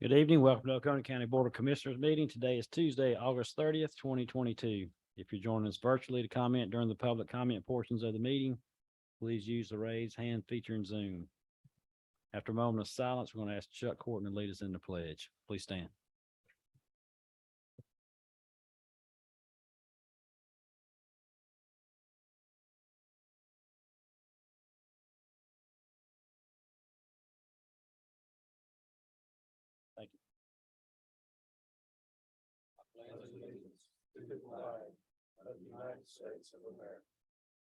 Good evening. Welcome to Oconee County Board of Commissioners meeting. Today is Tuesday, August 30th, 2022. If you're joining us virtually to comment during the public comment portions of the meeting, please use the raise hand feature in Zoom. After a moment of silence, we're going to ask Chuck Horton to lead us in the pledge. Please stand. Thank you. I pledge allegiance to the flag of the United States of America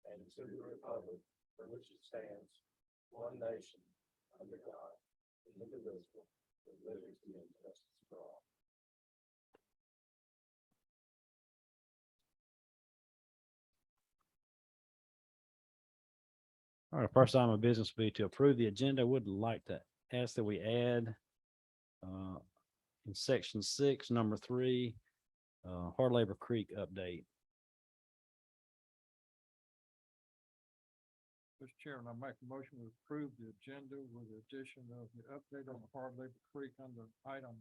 and to the republic for which it stands, one nation, under God, indivisible, with liberty and justice for all. All right, first item of business will be to approve the agenda. I would like to ask that we add in section 6, number 3, Hard Labor Creek update. Mr. Chairman, I make a motion to approve the agenda with the addition of the update on the Hard Labor Creek under item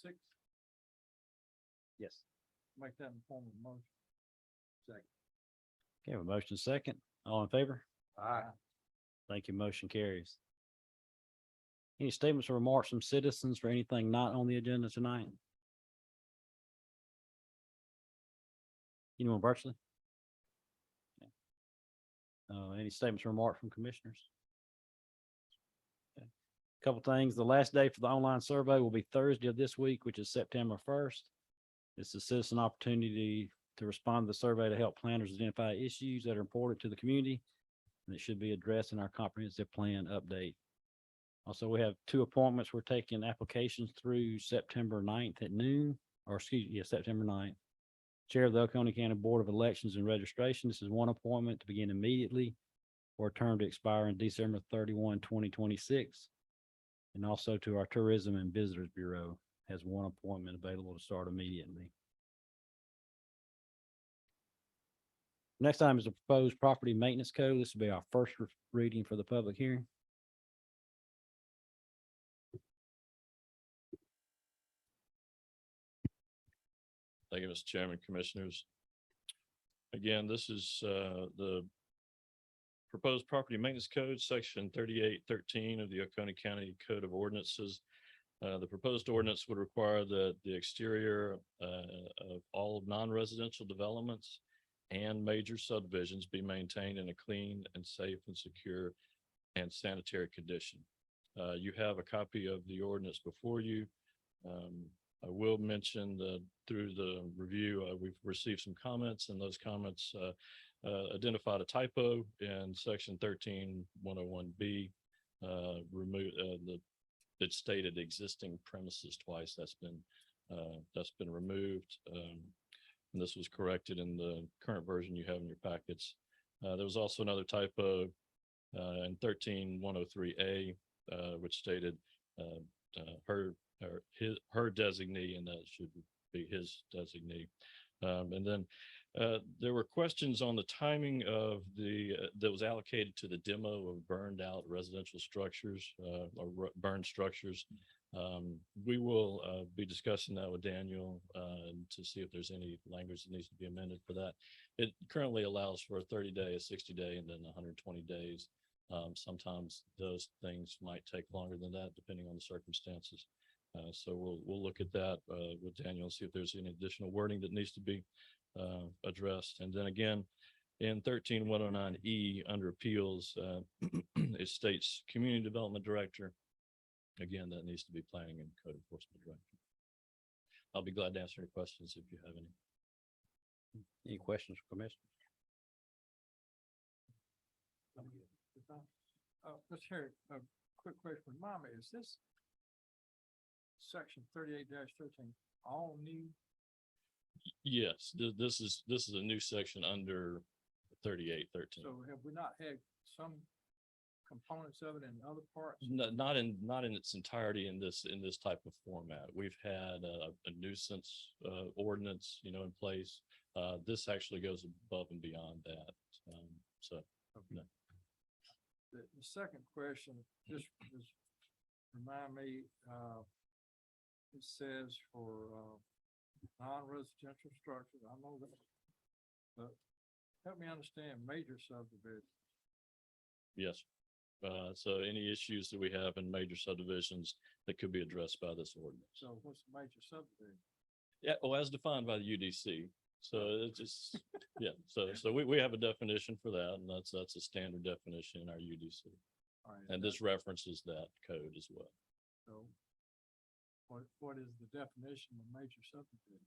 6. Yes. Make that in the form of a motion. Second. Okay, have a motion second. All in favor? Aye. Thank you. Motion carries. Any statements or remarks from citizens for anything not on the agenda tonight? Anyone virtually? Okay. Any statements or remarks from commissioners? Okay. Couple things. The last day for the online survey will be Thursday of this week, which is September 1st. It's a citizen opportunity to respond to the survey to help planners identify issues that are important to the community, and it should be addressed in our comprehensive plan update. Also, we have 2 appointments. We're taking applications through September 9th at noon, or September 9th. Chair of the Oconee County Board of Elections and Registration. This is 1 appointment to begin immediately or a term to expire on December 31, 2026. And also to our Tourism and Visitors Bureau has 1 appointment available to start immediately. Next item is the proposed property maintenance code. This will be our first reading for the public hearing. Thank you, Mr. Chairman, Commissioners. Again, this is the proposed property maintenance code, section 3813 of the Oconee County Code of Ordinances. The proposed ordinance would require that the exterior of all non-residential developments and major subdivisions be maintained in a clean and safe and secure and sanitary condition. You have a copy of the ordinance before you. I will mention that through the review, we've received some comments, and those comments identified a typo in section 13101B. It stated existing premises twice. That's been removed. And this was corrected in the current version you have in your packets. There was also another typo in 13103A, which stated her designee, and that should be his designee. And then there were questions on the timing of that was allocated to the demo of burned out residential structures or burned structures. We will be discussing that with Daniel to see if there's any language that needs to be amended for that. It currently allows for a 30-day, a 60-day, and then 120 days. Sometimes those things might take longer than that, depending on the circumstances. So we'll look at that with Daniel and see if there's any additional wording that needs to be addressed. And then again, in 13109E under appeals, it states community development director. Again, that needs to be planning and code enforcement director. I'll be glad to answer any questions if you have any. Any questions from commissioners? Mr. Harry, a quick question. Remind me, is this section 38-13 all new? Yes, this is a new section under 3813. So have we not had some components of it in other parts? Not in its entirety in this type of format. We've had a nuisance ordinance, in place. This actually goes above and beyond that. Okay. No. The second question just remind me, it says for, non-residential structures, I know that. But help me understand major subdivision. Yes. So any issues that we have in major subdivisions that could be addressed by this ordinance. So what's a major subdivision? Yeah, well, as defined by the UDC. So it's just, yeah, so we have a definition for that, and that's a standard definition in our UDC. All right, And this references that code as well. so what is the definition of major subdivision?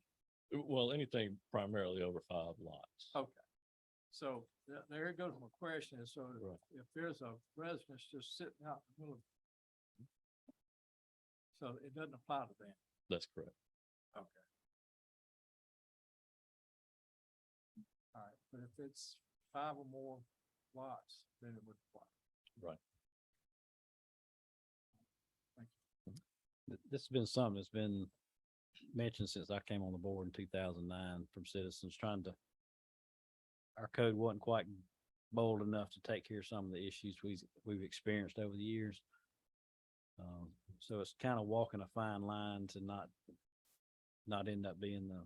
Well, anything primarily over 5 lots. Okay. So there goes my question is, so Right. if there's a residence just sitting out in the middle of, so it doesn't apply to them. That's correct. Okay. All right, but if it's 5 or more lots, then it would apply. Right. This has been something that's been mentioned since I came on the board in 2009 from citizens trying to, our code wasn't quite bold enough to take care of some of the issues we've experienced over the years. So it's kind of walking a fine line to not end up being the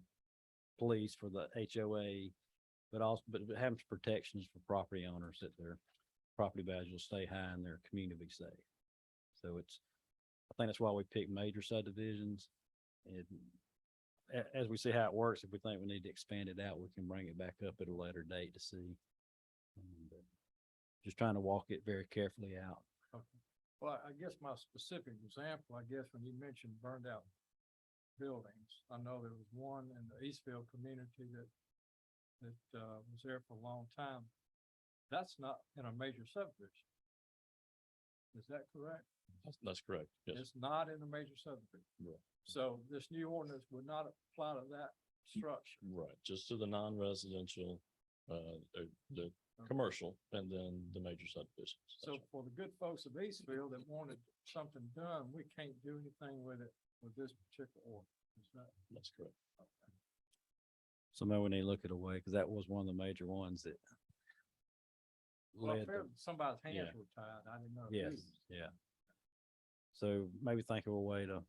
police for the HOA, but having protections for property owners that their property values will stay high and their community will be safe. So I think that's why we picked major subdivisions. And as we see how it works, if we think we need to expand it out, we can bring it back up at a later date to see. But just trying to walk it very carefully out. Okay. Well, I guess my specific example, I guess when you mentioned burned out buildings, I know there was one in the Eastville community that was there for a long time. That's not in a major subdivision. Is that correct? That's correct. Yes. It's not in a major subdivision. Right. So this new ordinance would not apply to that structure. Right. Just to the non-residential, the commercial, and then the major subdivisions. That's So right. for the good folks of Eastville that wanted something done, we can't do anything with it with this particular ordinance. Is that? That's correct. Okay. So maybe we need to look it away because that was one of the major ones that Well, led if to- somebody's hands yeah. were tied, I didn't know. Yes, whose. yeah. So maybe think of a way to,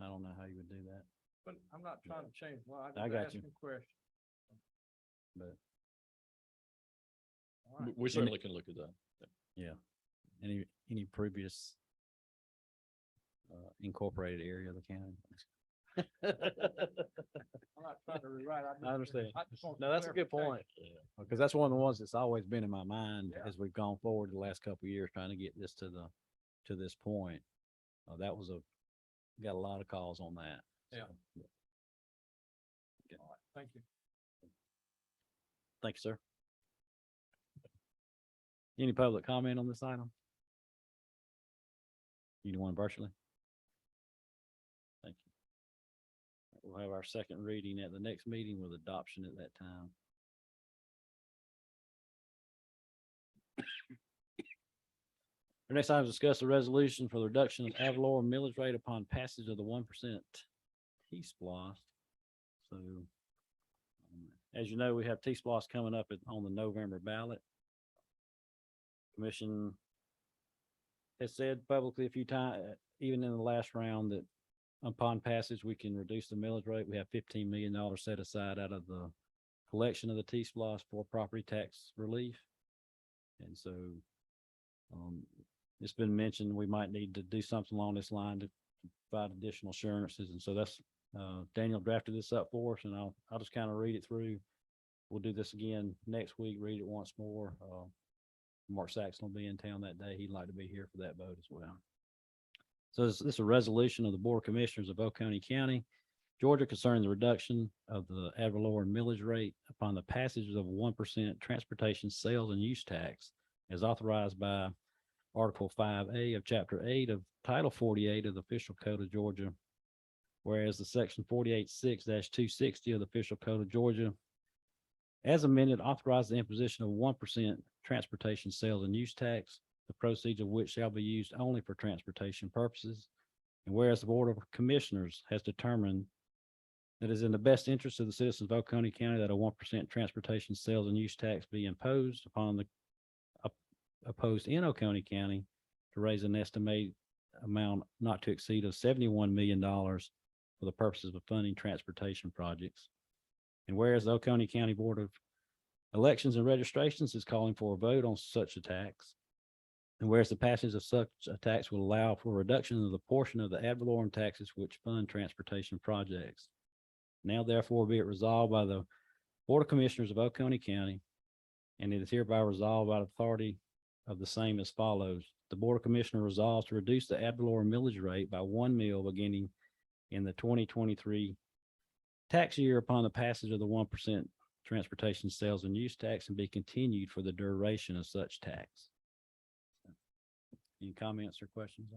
I don't know how you would do that, But I'm not trying to change. Well, I I just got asked you. a question. but All right. We certainly can look at that. yeah. Any previous incorporated area of the county? I'm not trying to rewrite. I understand. just want No, that's a good point. clarification. Yeah. Because that's one of the ones that's always been in my mind Yeah. as we've gone forward the last couple of years, trying to get this to this point. That was got a lot of calls on that. Yeah. So, All right, thank you. thank you, sir. Any public comment on this item? Anyone virtually? Thank you. We'll have our second reading at the next meeting with adoption at that time. Our next item is discuss the resolution for the reduction of ad valorem millage rate upon passage of the 1% T-Splosh. So, as you know, we have T-Splosh coming up on the November ballot. Commission has said publicly a few times, even in the last round, that upon passage, we can reduce the millage rate. We have $15 million set aside out of the collection of the T-Splosh for property tax relief. And so, it's been mentioned we might need to do something along this line to provide additional assurances. And so that's, Daniel drafted this up for us, and I'll just kind of read it through. We'll do this again next week, read it once more. Mark Saxon will be in town that day. He'd like to be here for that vote as well. So this is a resolution of the Board of Commissioners of Oconee County, Georgia, concerning the reduction of the ad valorem millage rate upon the passage of 1% transportation sales and use tax as authorized by Article 5A of Chapter 8 of Title 48 of the Official Code of Georgia. Whereas the Section 48.6-260 of the Official Code of Georgia, as amended, authorizes the imposition of 1% transportation sales and use tax, the proceeds of which shall be used only for transportation purposes. And whereas the Board of Commissioners has determined that it is in the best interest of the citizens of Oconee County that a 1% transportation sales and use tax be imposed upon the opposed in Oconee County to raise an estimated amount not to exceed of $71 million for the purposes of funding transportation projects. And whereas the Oconee County Board of Elections and Registrations is calling for a vote on such a tax. And whereas the passage of such a tax will allow for a reduction of the portion of the ad valorem taxes which fund transportation projects. Now therefore be it resolved by the Board of Commissioners of Oconee County, and it is hereby resolved by the authority of the same as follows. The Board of Commissioners resolves to reduce the ad valorem millage rate by 1 mil beginning in the 2023 tax year upon the passage of the 1% transportation sales and use tax and be continued for the duration of such tax. Any comments or questions?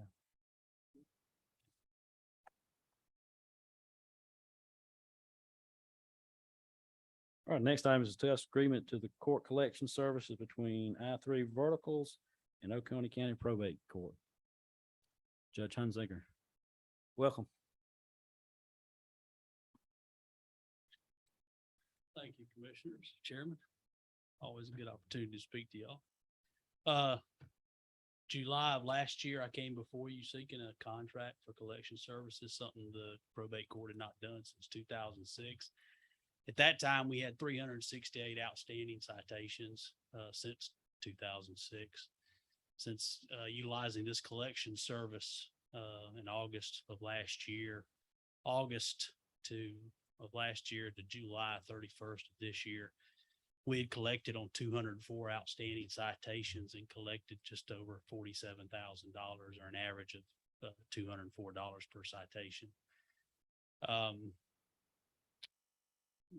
All right, next item is discuss agreement to the court collection services between I-3 Verticals and Oconee County Probate Court. Judge Hunziker, welcome. Thank you, Commissioners, Chairman. Always a good opportunity to speak to y'all. July of last year, I came before you seeking a contract for collection services, something the probate court had not done since 2006. At that time, we had 368 outstanding citations since 2006. Since utilizing this collection service in August of last year, of last year to July 31st of this year, we had collected on 204 outstanding citations and collected just over $47,000, or an average of $204 per citation.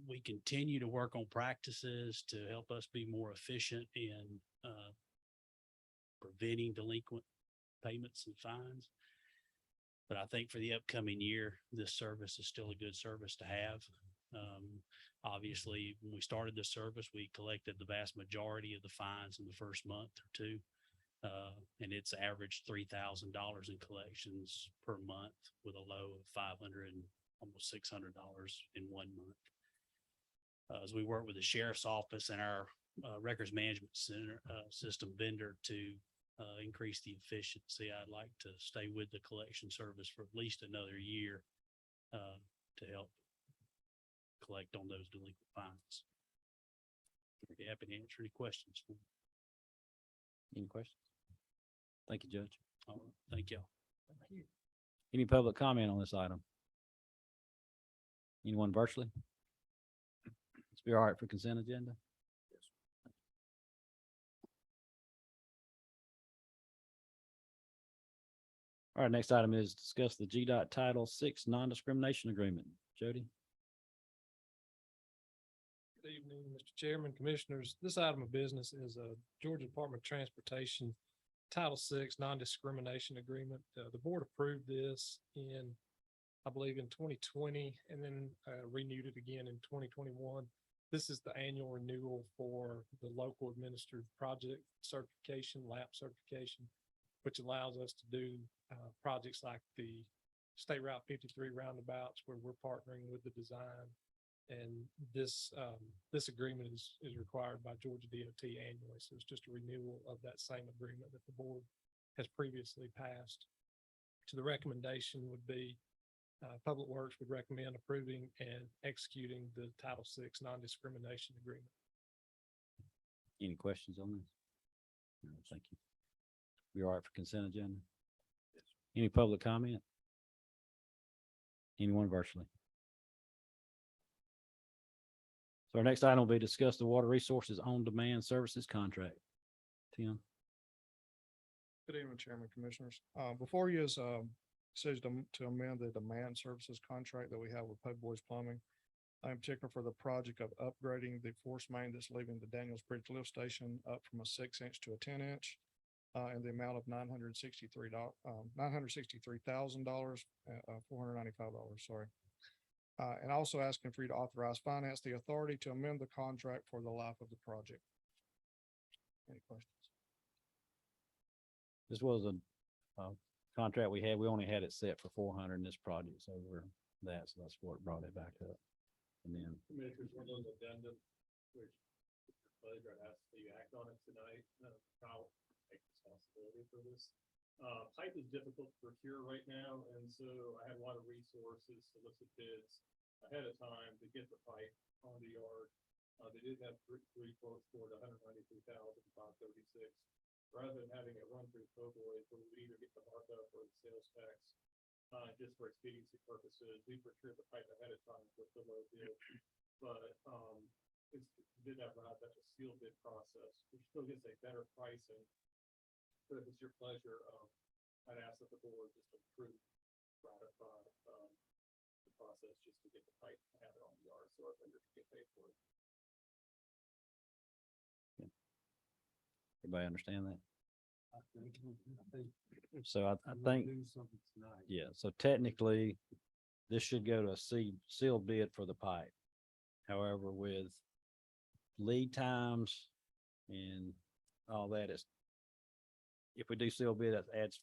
We continue to work on practices to help us be more efficient in preventing delinquent payments and fines. But I think for the upcoming year, this service is still a good service to have. Obviously, when we started this service, we collected the vast majority of the fines in the first month or two. And it's averaged $3,000 in collections per month with a low of $500 and almost $600 in 1 month. As we work with the sheriff's office and our records management center system vendor to increase the efficiency, I'd like to stay with the collection service for at least another year to help collect on those delinquent fines. I'd be happy to answer any questions. Any questions? Thank you, Judge. All right, thank y'all. Any public comment on this item? Anyone virtually? Let's be all right for consent agenda. All right, next item is discuss the GDOT Title VI Non-Discrimination Agreement. Jody? Good evening, Mr. Chairman, Commissioners. This item of business is a Georgia Department of Transportation Title VI Non-Discrimination Agreement. The board approved this in, I believe, in 2020, and then renewed it again in 2021. This is the annual renewal for the local administered project certification, LAP certification, which allows us to do projects like the State Route 53 roundabouts, where we're partnering with the design. And this agreement is required by Georgia DOT annually. So it's just a renewal of that same agreement that the board has previously passed. So the recommendation would be Public Works would recommend approving and executing the Title VI Non-Discrimination Agreement. Any questions on this? No, thank you. We all right for consent agenda? Yes. Any public comment? Anyone virtually? So our next item will be discuss the Water Resources On-Demand Services Contract. Tim? Good evening, Chairman, Commissioners. Before you is says to amend the demand services contract that we have with Pub Boys Plumbing. In particular for the project of upgrading the force main that's leaving the Daniels Bridge lift station up from a 6-inch to a 10-inch. In the amount of $963,000, $495, sorry. And also asking for you to authorize finance the authority to amend the contract for the life of the project. Any questions? This was a contract we had. We only had it set for 400 in this project, so we're that, so that's what brought it back up. And then Commissioners, one of those addendum, which pleasure asks that you act on it tonight. I'll take responsibility for this. Pipe is difficult to procure right now, and so I had a lot of resources, solicit bids ahead of time to get the pipe on the yard. They did have three quotes for it, 193,536. Rather than having it run through Poboys, where we either get the markup or the sales tax, just for expediency purposes, we procured the pipe ahead of time with the low bid. But, it did have that's a sealed bid process, which still gets a better pricing. But if it's your pleasure, I'd ask that the board just approve, ratify, the process just to get the pipe and have it on the yard, so our vendor can get paid for it. Everybody understand that? I think So I think, do something tonight. yeah, so technically, this should go to a sealed bid for the pipe. However, with lead times and all that, if we do sealed bid, that adds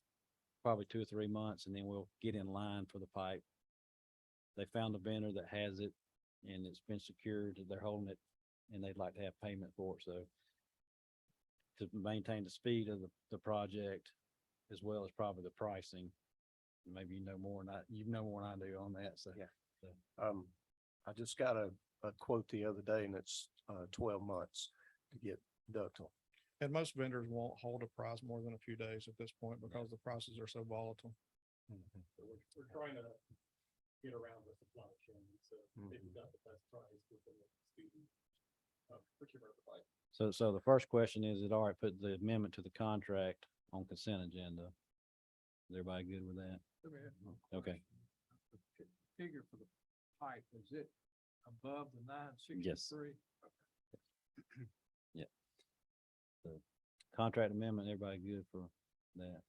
probably 2 or 3 months, and then we'll get in line for the pipe. They found a vendor that has it, and it's been secured, they're holding it, and they'd like to have payment for it, so to maintain the speed of the project, as well as probably the pricing. Maybe you know more than I do on that, so. Yeah. I just got a quote the other day, and it's 12 months to get ductile. And most vendors won't hold a price more than a few days at this point because the prices are so volatile. So we're trying to get around the supply chain, so if you got the best price within the speed procurement of the pipe. So the first question is it all right, put the amendment to the contract on consent agenda? Is everybody good with that? Let me ask you a Okay. question. The figure for the pipe, is it above the 963? Contract amendment, everybody good for that?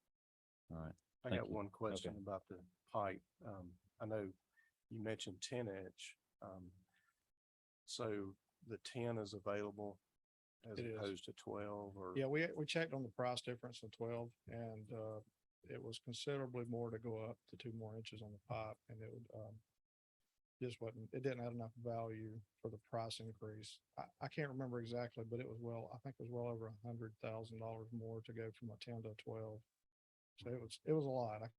All right. I Thank got you. one question Okay. about the pipe. I know you mentioned 10-inch. So the 10 is available as It is. opposed to 12 or? Yeah, we checked on the price difference of 12 and it was considerably more to go up to 2 more inches on the pipe, and it would it didn't have enough value for the price increase. I can't remember exactly, but it was I think it was well over $100,000 more to go from a 10 to a 12. So it was a lot.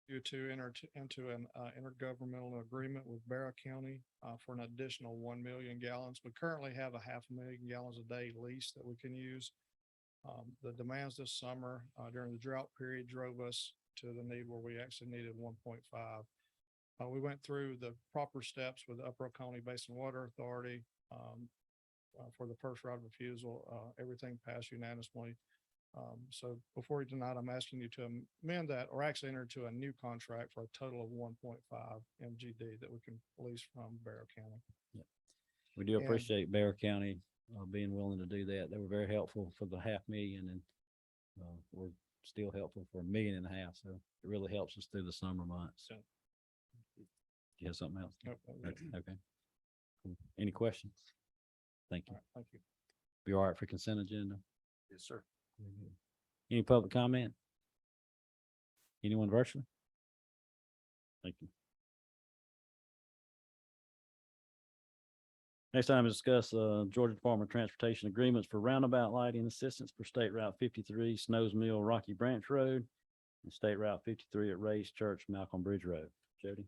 Due to enter into an intergovernmental agreement with Barrow County for an additional 1 million gallons. We currently have a 500,000 gallons a day lease that we can use. The demands this summer during the drought period drove us to the need where we actually needed 1.5. We went through the proper steps with the Upper Oconee Basin Water Authority for the first right of refusal. Everything passed unanimously. So before you tonight, I'm asking you to amend that or actually enter into a new contract for a total of 1.5 MGD that we can lease from Barrow County. We do And- appreciate Bear County being willing to do that. They were very helpful for the 500,000 and we're still helpful for 1.5 million. So it really helps us through the summer months. You have something else? Nope, that was it. Okay. Cool. Any questions? Thank you. All right, thank you. Be all right for consent agenda? Yes, sir. Any public comment? Anyone virtually? Thank you. Next item is discuss Georgia Department of Transportation agreements for roundabout lighting assistance for State Route 53 Snows Mill, Rocky Branch Road, and State Route 53 at Ray's Church, Malcolm Bridge Road. Jody?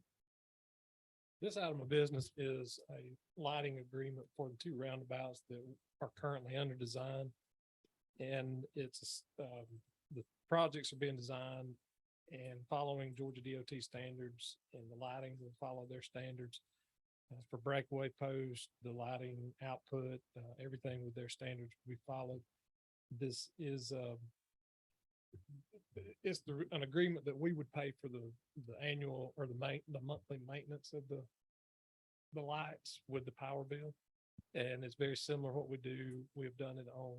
This item of business is a lighting agreement for the two roundabouts that are currently under design. And it's, the projects are being designed and following Georgia DOT standards, and the lighting will follow their standards. For breakaway posts, the lighting output, everything with their standards will be followed. This is, it's an agreement that we would pay for the annual or the monthly maintenance of the lights with the power bill. And it's very similar to what we do. We've done it on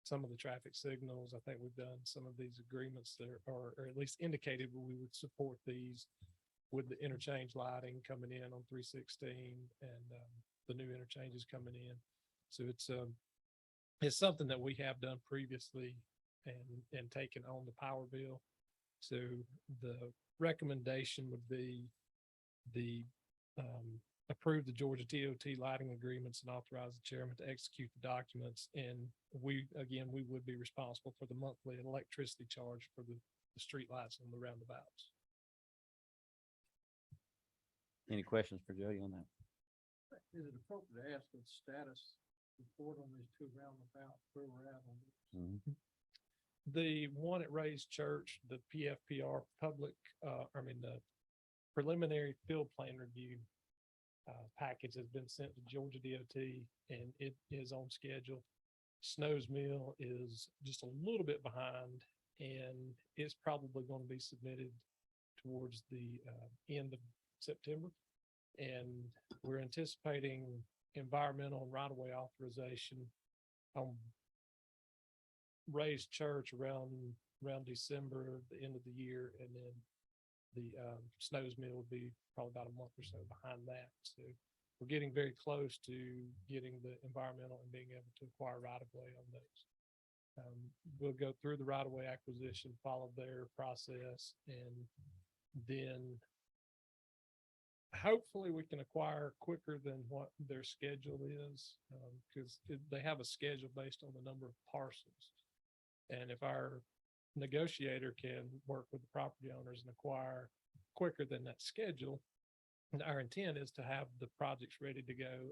some of the traffic signals. I think we've done some of these agreements that are, or at least indicated we would support these with the interchange lighting coming in on 316 and the new interchanges coming in. So it's something that we have done previously and taken on the power bill. So the recommendation would be approve the Georgia DOT lighting agreements and authorize the chairman to execute the documents. And we would be responsible for the monthly electricity charge for the street lights on the roundabouts. Any questions for Jody on that? Is it appropriate to ask the status report on these two roundabouts, where we're at on this? Mhm. The one at Ray's Church, the PFPR the preliminary field plan review package has been sent to Georgia DOT and it is on schedule. Snows Mill is just a little bit behind and it's probably going to be submitted towards the end of September. And we're anticipating environmental and right-of-way authorization on Ray's Church around December, the end of the year, and then the Snows Mill would be probably about a month or so behind that. So we're getting very close to getting the environmental and being able to acquire right-of-way on those. We'll go through the right-of-way acquisition, follow their process, and then hopefully we can acquire quicker than what their schedule is, because they have a schedule based on the number of parcels. And if our negotiator can work with the property owners and acquire quicker than that schedule, and our intent is to have the projects ready to go.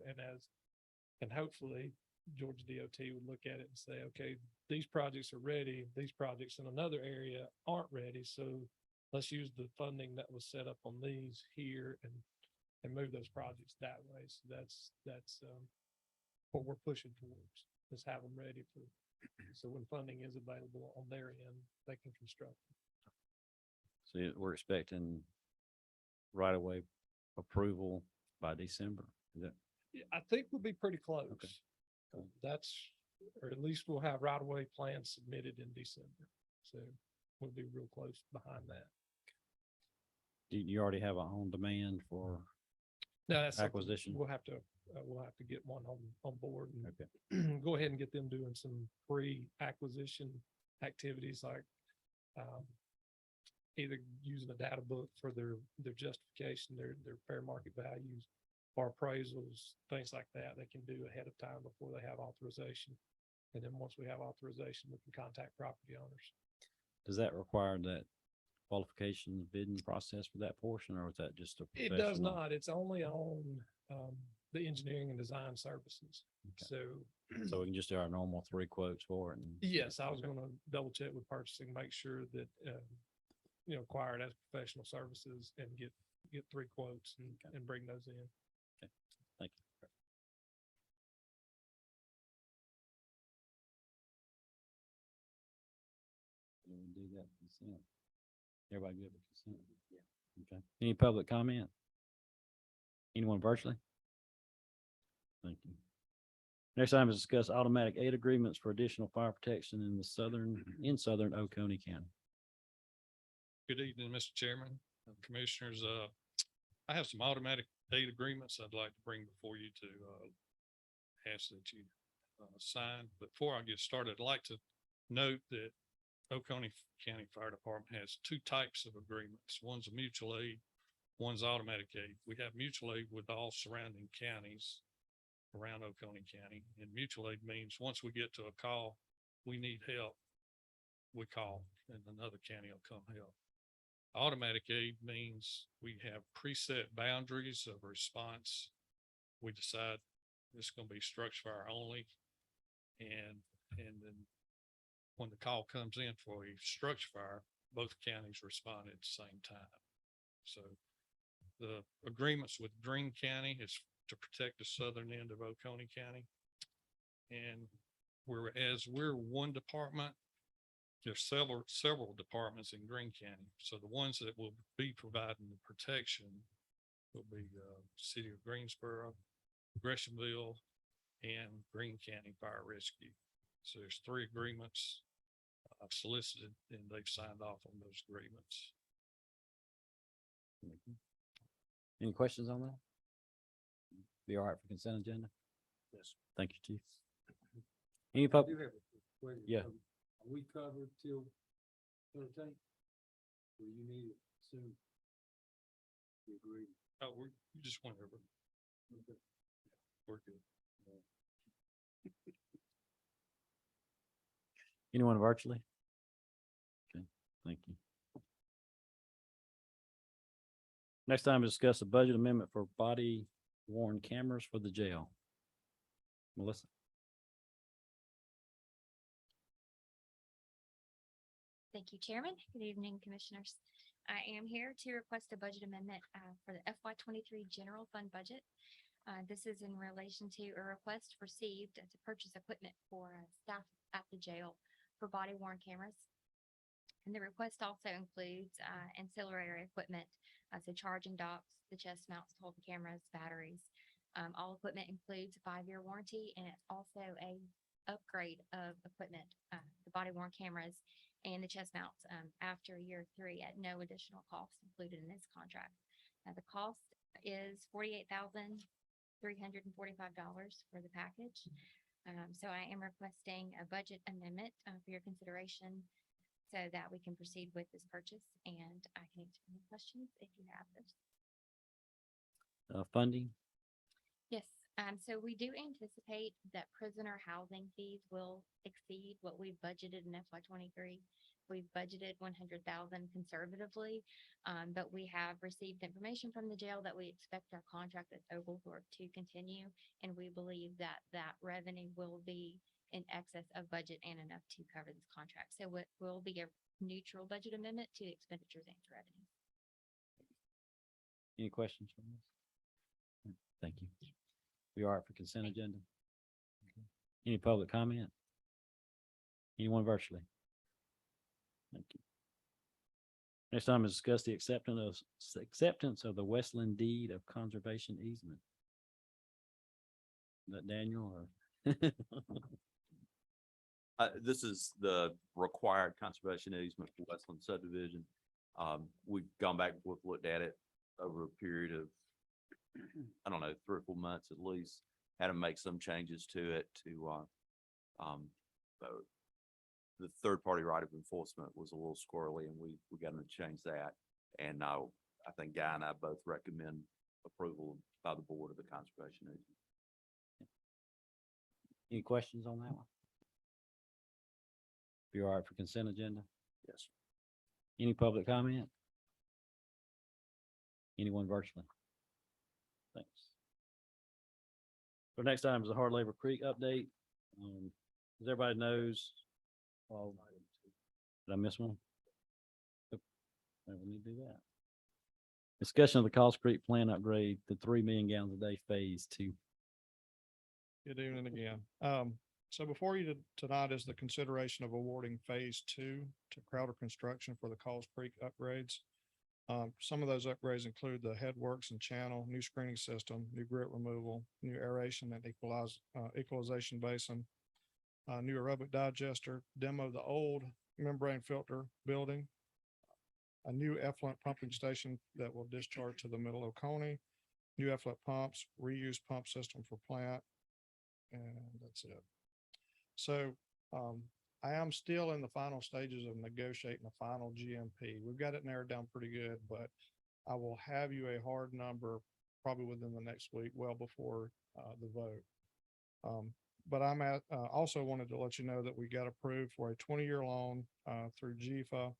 And hopefully Georgia DOT would look at it and say, okay, these projects are ready. These projects in another area aren't ready. So let's use the funding that was set up on these here and move those projects that way. So that's what we're pushing towards, is have them ready for, so when funding is available on their end, they can construct. So we're expecting right-of-way approval by December. Is that? Yeah, I think we'll be pretty close. Okay. That's, or at least we'll have right-of-way plans submitted in December. So we'll be real close behind that. Do you already have a on demand for No, that's something acquisition? We'll have to get one on board and Okay. go ahead and get them doing some pre-acquisition activities like either using a data book for their justification, their fair market values, or appraisals, things like that. They can do ahead of time before they have authorization. And then once we have authorization, we can contact property owners. Does that require that qualification bidding process for that portion, or is that just a It does professional? not. It's only on the engineering and design services. Okay. So So we can just do our normal 3 quotes for it. And yes, I was going to double check with purchasing, make sure that, acquire it as professional services and get 3 quotes and bring those in. thank you. We'll do that consent. Everybody good with consent? Yeah. Okay. Any public comment? Anyone virtually? Thank you. Next item is discuss automatic aid agreements for additional fire protection in southern Oconee County. Good evening, Mr. Chairman, Commissioners. I have some automatic aid agreements I'd like to bring before you to, ask that you, sign. Before I get started, I'd like to note that Oconee County Fire Department has two types of agreements. One's a mutual aid, one's automatic aid. We have mutual aid with all surrounding counties around Oconee County. And mutual aid means once we get to a call, we need help, we call and another county will come help. Automatic aid means we have preset boundaries of response. We decide it's going to be structure fire only. And then when the call comes in for a structure fire, both counties respond at the same time. So the agreements with Greene County is to protect the southern end of Oconee County. And whereas we're one department, there's several departments in Greene County. So the ones that will be providing the protection will be City of Greensboro, Greshamville, and Greene County Fire Rescue. So there's three agreements I've solicited and they've signed off on those agreements. Any questions on that? Be all right for consent agenda? Yes. Thank you, Chief. Any pub? have a question. Yeah. Are we covered till 13th? Or you need it soon? You agree? Oh, we just whenever. We're good. Anyone virtually? Okay, thank you. Next time, discuss a budget amendment for body worn cameras for the jail. Melissa? Thank you, Chairman. Good evening, Commissioners. I am here to request a budget amendment for the FY '23 general fund budget. This is in relation to a request received to purchase equipment for staff at the jail for body worn cameras. And the request also includes ancillary equipment, so charging docks, the chest mounts to hold the cameras, batteries. All equipment includes a 5-year warranty, and it's also a upgrade of equipment, the body worn cameras and the chest mounts after year 3 at no additional cost included in this contract. The cost is $48,345 for the package. So I am requesting a budget amendment for your consideration so that we can proceed with this purchase, and I can answer any questions if you have those. Funding? Yes, so we do anticipate that prisoner housing fees will exceed what we've budgeted in FY '23. We've budgeted 100,000 conservatively, but we have received information from the jail that we expect our contract with Oglethorpe to continue, and we believe that that revenue will be in excess of budget and enough to cover this contract. So it will be a neutral budget amendment to expenditures and to revenue. Any questions from this? Thank you. We are for consent agenda. Okay. Any public comment? Anyone virtually? Thank you. Next time is discuss the acceptance of the Westland deed of conservation easement. Is that Daniel or? This is the required conservation easement for Westland subdivision. We've gone back and forth, looked at it over a period of, I don't know, 3 or 4 months at least. Had to make some changes to it to, the third-party right of enforcement was a little squirrely, and we got them to change that. And now I think Guy and I both recommend approval by the board of the conservation easement. Any questions on that one? Be all right for consent agenda? Yes. Any public comment? Anyone virtually? Thanks. So next item is the Hard Labor Creek update. As everybody knows, did I miss one? Oop, we need to do that. Discussion of the Cost Creek plant upgrade to 3 million gallons a day, phase 2. Good evening again. So before you tonight is the consideration of awarding phase 2 to Crowder Construction for the Cost Creek upgrades. Some of those upgrades include the headworks and channel, new screening system, new grit removal, new aeration and equalization basin, new aerobic digester, demo the old membrane filter building, a new effluent pumping station that will discharge to the middle of Oconee, new effluent pumps, reuse pump system for plant, and that's it. So, I am still in the final stages of negotiating the final GMP. We've got it narrowed down pretty good, but I will have you a hard number probably within the next week, well before, the vote. But also wanted to let you know that we got approved for a 20-year loan, through GFA,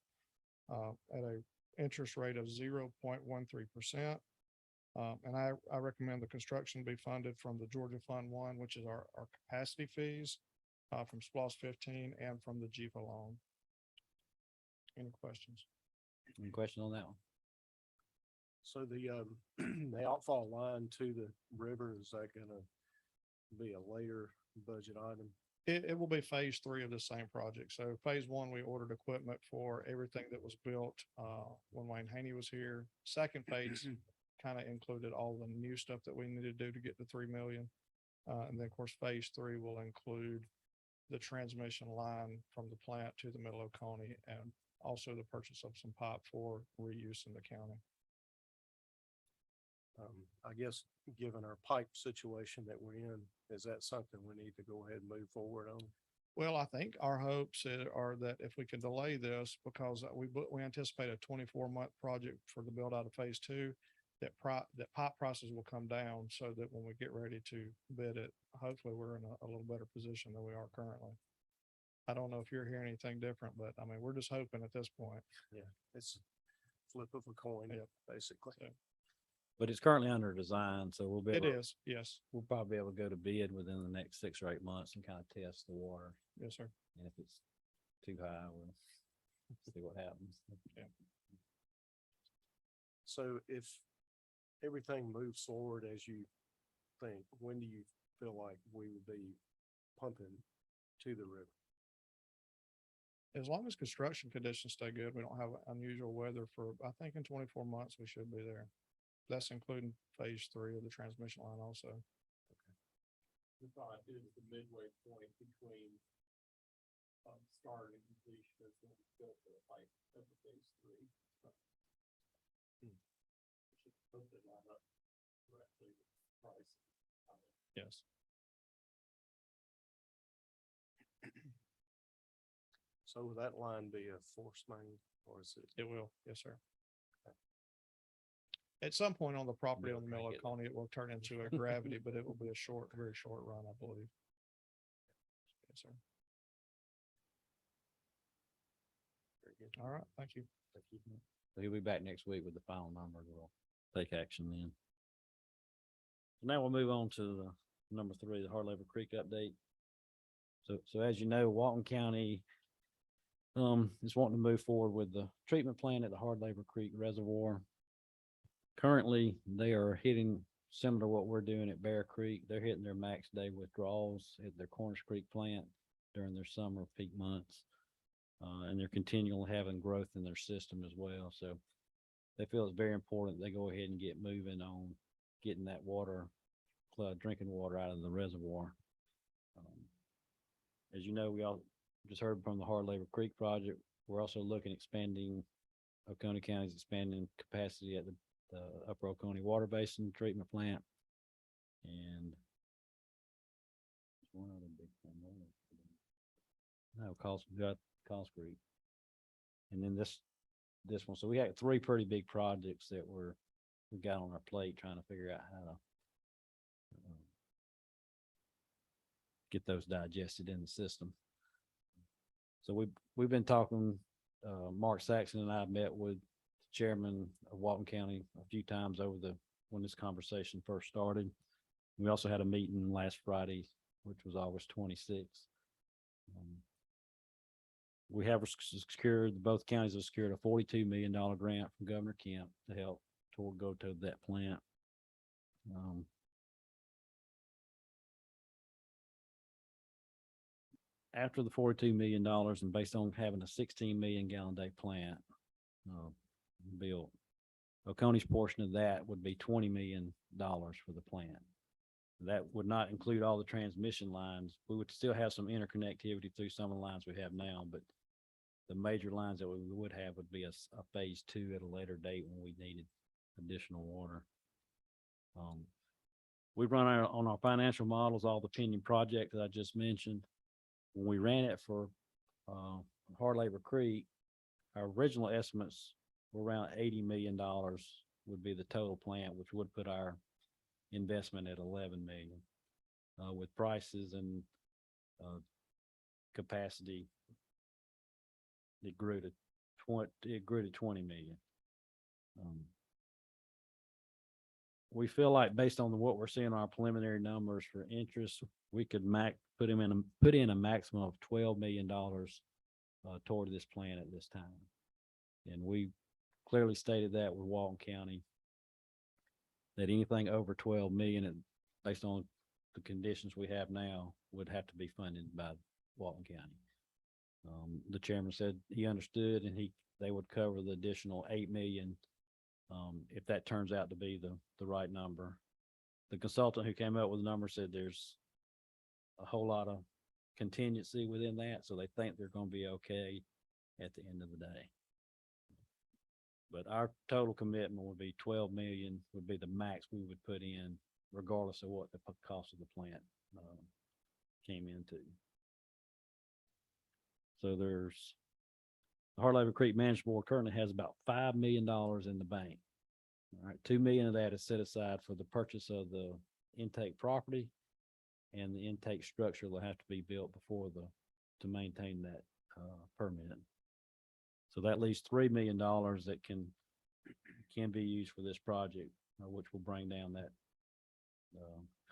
at a interest rate of 0.13%. And I recommend the construction be funded from the Georgia Fund One, which is our capacity fees, from SPOS 15 and from the GFA loan. Any questions? Any question on that one? So the, the outfall line to the river, is that gonna be a later budget item? It will be phase 3 of the same project. So phase 1, we ordered equipment for everything that was built, when Wayne Haney was here. Second phase kind of included all the new stuff that we need to do to get to 3 million. And then of course, phase 3 will include the transmission line from the plant to the middle of Oconee, and also the purchase of some pipe for reuse in the county. I guess, given our pipe situation that we're in, is that something we need to go ahead and move forward on? Well, I think our hopes are that if we can delay this, because we anticipate a 24-month project for the build out of phase 2, that pipe prices will come down so that when we get ready to bid it, hopefully we're in a little better position than we are currently. I don't know if you're hearing anything different, but I mean, we're just hoping at this point. Yeah, it's flip of a coin, Yep. basically. So, But it's currently under design, so we'll be it able, is, yes, we'll probably be able to go to bid within the next 6 or 8 months and kind of test the water. yes, sir. And if it's too high, we'll see what happens. So if everything moves forward as you think, when do you feel like we would be pumping to the river? As long as construction conditions stay good, we don't have unusual weather for, I think in 24 months, we should be there. That's including phase 3 of the transmission line also. We thought it was the midway point between start and completion is when we built the pipe of the phase 3. Should hopefully line up correctly with the price. Yes. So will that line be a force main, or is it? It will, yes, sir. At some point on the property on the middle of Never Coney, it will turn into a gravity, but it will be a short, very short run, I believe. Yes, sir. Very good. All right, thank you. Thank you. So he'll be back next week with the final number. We'll take action then. Now we'll move on to the number 3, the Hard Labor Creek update. So as you know, Walton County is wanting to move forward with the treatment plant at the Hard Labor Creek Reservoir. Currently, they are hitting similar to what we're doing at Bear Creek. They're hitting their max day withdrawals at their Cornish Creek plant during their summer peak months. And they're continually having growth in their system as well. So they feel it's very important they go ahead and get moving on getting that water, drinking water out of the reservoir. As you know, we all just heard from the Hard Labor Creek project. We're also looking at expanding, Oconee County's expanding capacity at the Upper Oconee Water Basin Treatment Plant. And one other big thing. No, we got Cost Creek. And then this one. So we had 3 pretty big projects that we got on our plate trying to figure out how to get those digested in the system. So we've been talking, Mark Saxon and I met with the chairman of Walton County a few times when this conversation first started. We also had a meeting last Friday, which was August 26th. We have secured, both counties have secured a $42 million grant from Governor Kemp to help go to that plant. After the $42 million and based on having a 16 million gallon day plant built, Oconee's portion of that would be $20 million for the plant. That would not include all the transmission lines. We would still have some interconnectivity through some of the lines we have now, but the major lines that we would have would be a phase two at a later date when we needed additional water. We run on our financial models, all the pending projects that I just mentioned. When we ran it for, Hard Labor Creek, our original estimates were around $80 million would be the total plant, which would put our investment at 11 million. With prices and, capacity, it grew to 20 million. We feel like based on what we're seeing, our preliminary numbers for interest, we could put in a maximum of $12 million toward this plan at this time. And we clearly stated that with Walton County, that anything over 12 million, based on the conditions we have now, would have to be funded by Walton County. The chairman said he understood, and they would cover the additional 8 million if that turns out to be the right number. The consultant who came up with the number said there's a whole lot of contingency within that, so they think they're going to be okay at the end of the day. But our total commitment would be 12 million would be the max we would put in, regardless of what the cost of the plant came into. So the Hard Labor Creek Management Board currently has about $5 million in the bank. All right, 2 million of that is set aside for the purchase of the intake property, and the intake structure will have to be built before to maintain that permit. So that leaves $3 million that can be used for this project, which will bring down that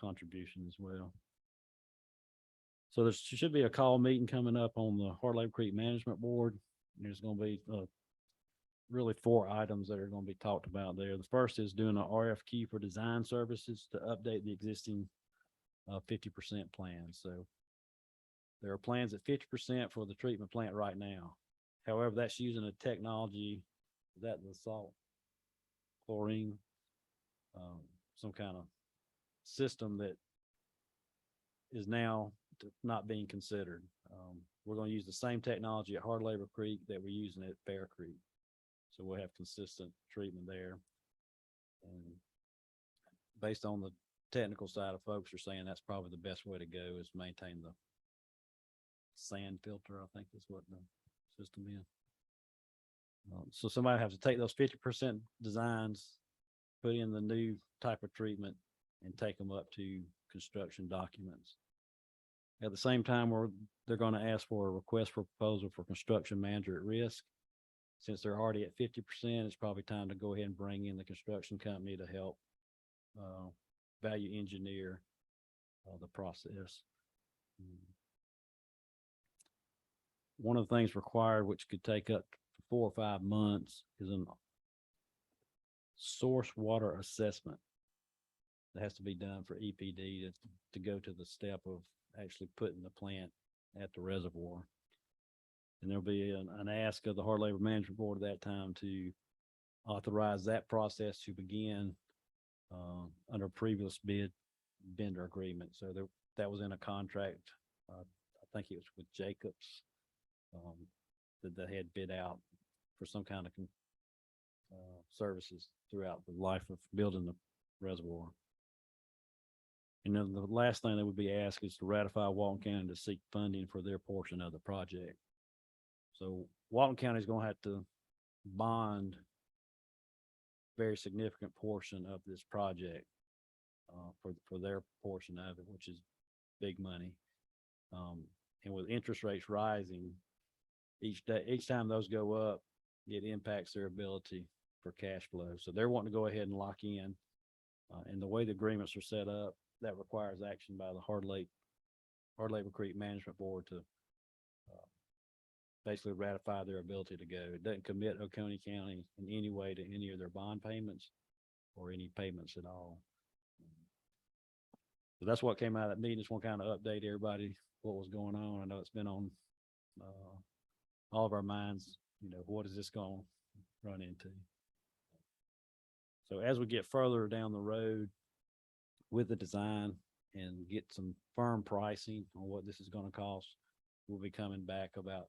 contribution as well. So there should be a call meeting coming up on the Hard Labor Creek Management Board. There's going to be really 4 items that are going to be talked about there. The first is doing an RFQ for design services to update the existing 50% plan. So there are plans at 50% for the treatment plant right now. However, that's using a technology that the salt, chlorine, some kind of system that is now not being considered. We're going to use the same technology at Hard Labor Creek that we're using at Bear Creek. So we'll have consistent treatment there. And based on the technical side of folks are saying that's probably the best way to go, is maintain the sand filter, I think is what the system is. So somebody has to take those 50% designs, put in the new type of treatment, and take them up to construction documents. At the same time, they're going to ask for a request for proposal for construction manager at risk. Since they're already at 50%, it's probably time to go ahead and bring in the construction company to help value engineer the process. One of the things required, which could take up to 4 or 5 months, is a source water assessment that has to be done for EPD to go to the step of actually putting the plant at the reservoir. And there'll be an ask of the Hard Labor Management Board at that time to authorize that process to begin under previous vendor agreement. So that was in a contract. I think it was with Jacobs that they had bid out for some kind of services throughout the life of building the reservoir. And then the last thing that would be asked is to ratify Walton County to seek funding for their portion of the project. So Walton County is going to have to bond a very significant portion of this project for their portion of it, which is big money. And with interest rates rising each time those go up, it impacts their ability for cash flow. So they're wanting to go ahead and lock in. And the way the agreements are set up, that requires action by the Hard Labor Creek Management Board to basically ratify their ability to go. It doesn't commit Oconee County in any way to any of their bond payments or any payments at all. So that's what came out of that meeting. Just want to kind of update everybody what was going on. I know it's been on all of our minds, what is this going to run into? So as we get further down the road with the design and get some firm pricing on what this is going to cost, we'll be coming back about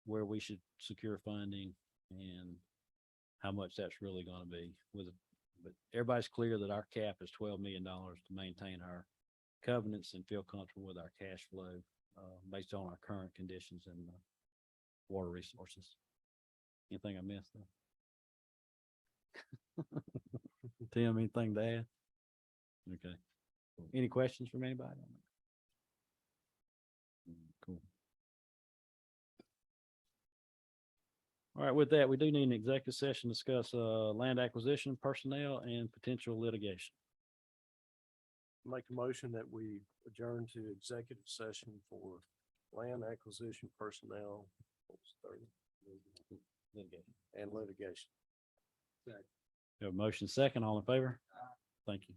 where we should secure funding and how much that's really gonna be with, but everybody's clear that our cap is $12 million to maintain our covenants and feel comfortable with our cash flow, based on our current conditions and, water resources. Anything I missed though? Tim, anything to add? Okay. Any questions from anybody on that? Cool. All right, with that, we do need an executive session to discuss land acquisition, personnel, and potential litigation. Make a motion that we adjourn to executive session for land acquisition personnel. what was 30? Litigation. And litigation. We have a motion second, all in favor? Thank you.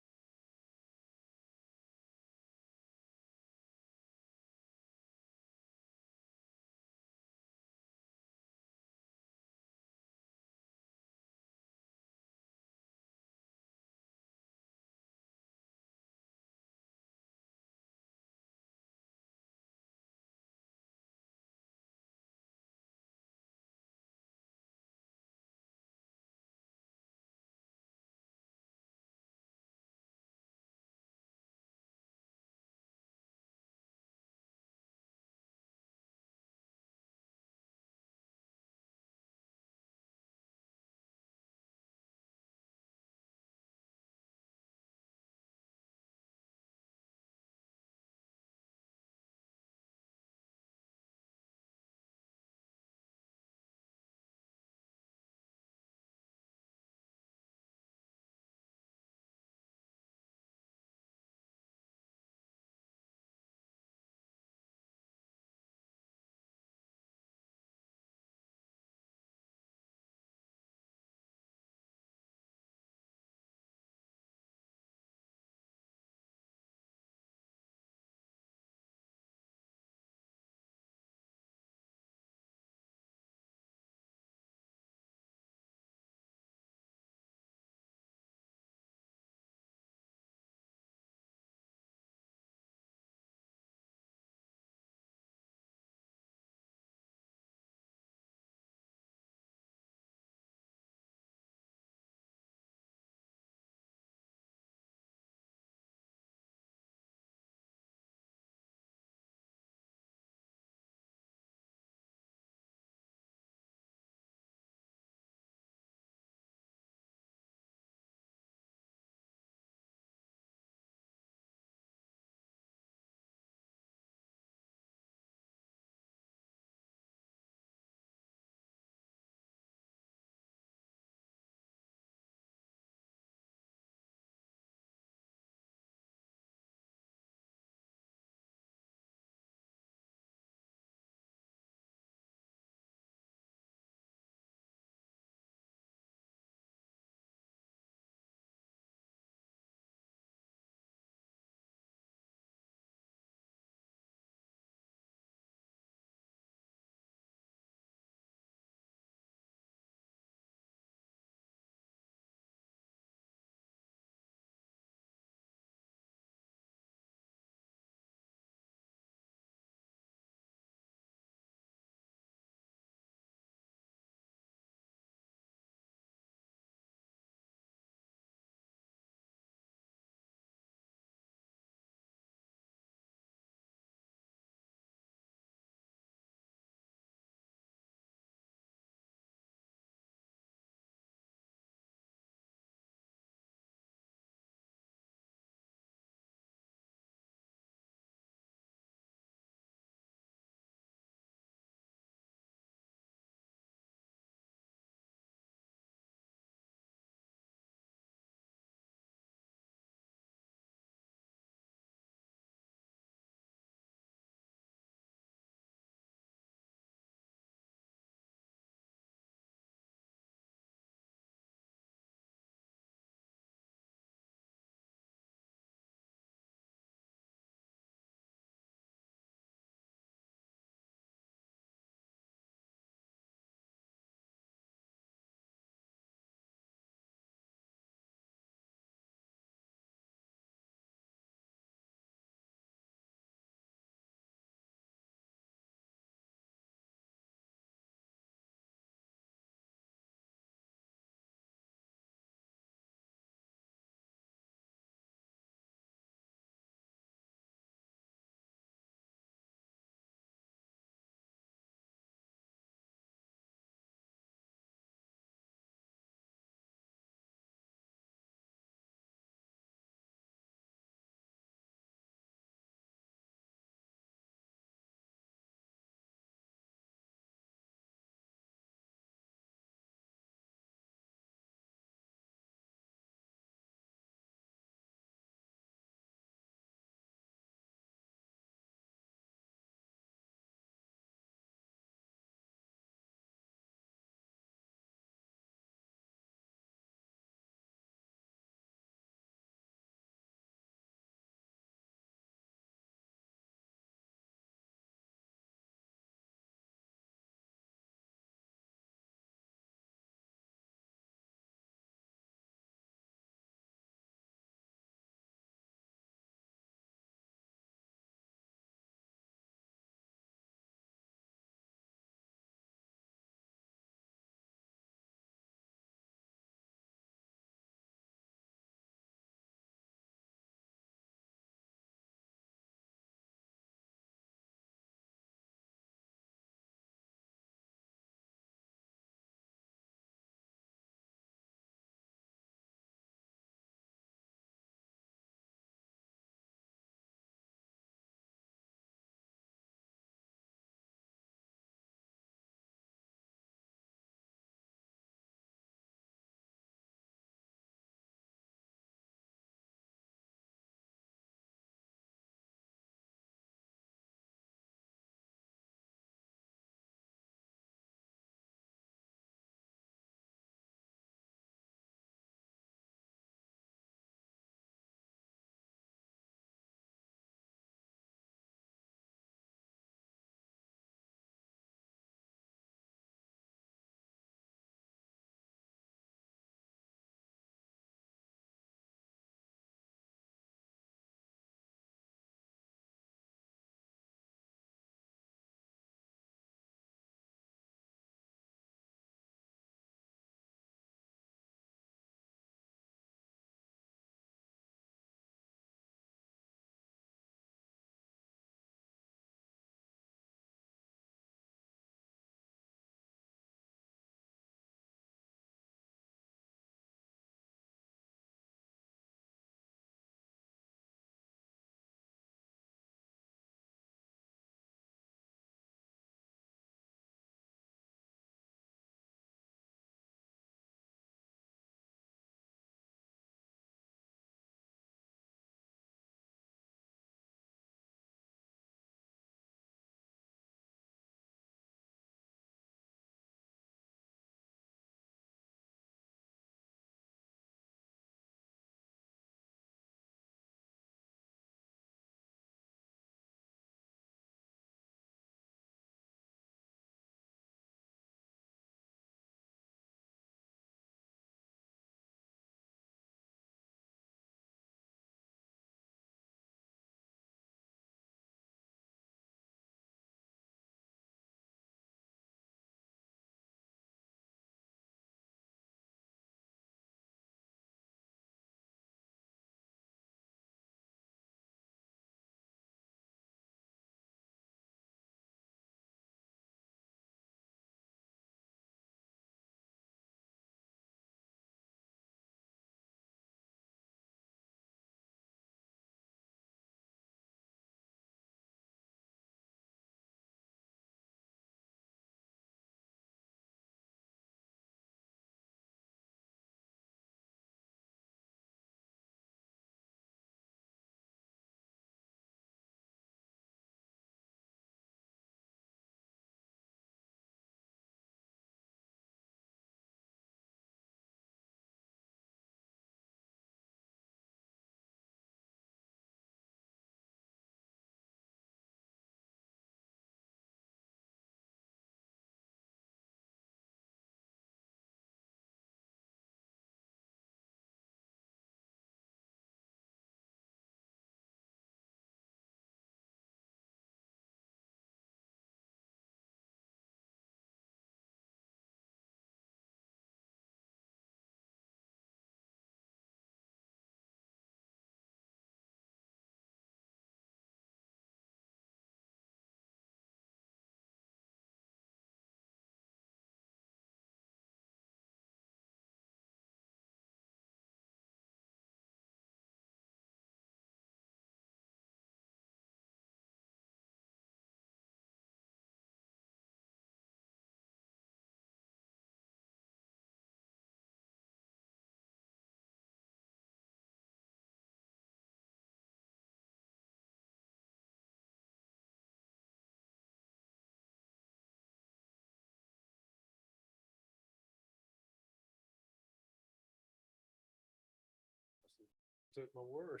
took my word.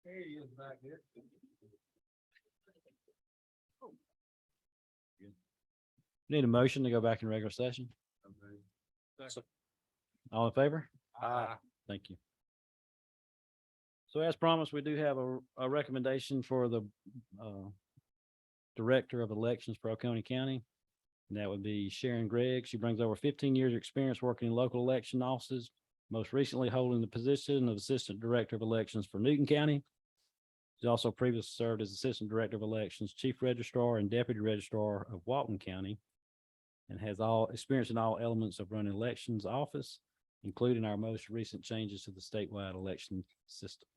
There he is back there. Need a motion to go back in regular session? Second. All in favor? Aye. Thank you. So as promised, we do have a recommendation for the Director of Elections for Oconee County. And that would be Sharon Gregg. She brings over 15 years' experience working in local election offices, most recently holding the position of Assistant Director of Elections for Newton County. She also previously served as Assistant Director of Elections, Chief Registrar, and Deputy Registrar of Walton County, and has all experience in all elements of running elections office, including our most recent changes to the statewide election system.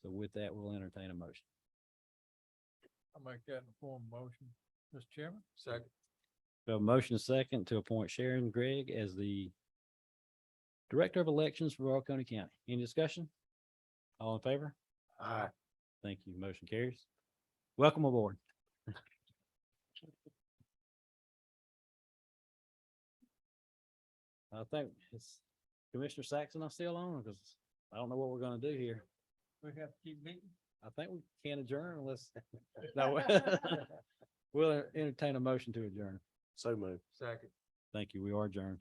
So with that, we'll entertain a motion. I'll make that in the form of motion. Mr. Chairman? Second. We have a motion and a second to appoint Sharon Gregg as the Director of Elections for Oconee County. Any discussion? All in favor? Aye. Thank you. Motion carries. Welcome aboard. I think it's Commissioner Saxon I'm still on because I don't know what we're gonna do here. We have to keep meeting. I think we can't adjourn unless, no. We'll entertain a motion to adjourn. So moved. Second. Thank you. We are adjourned.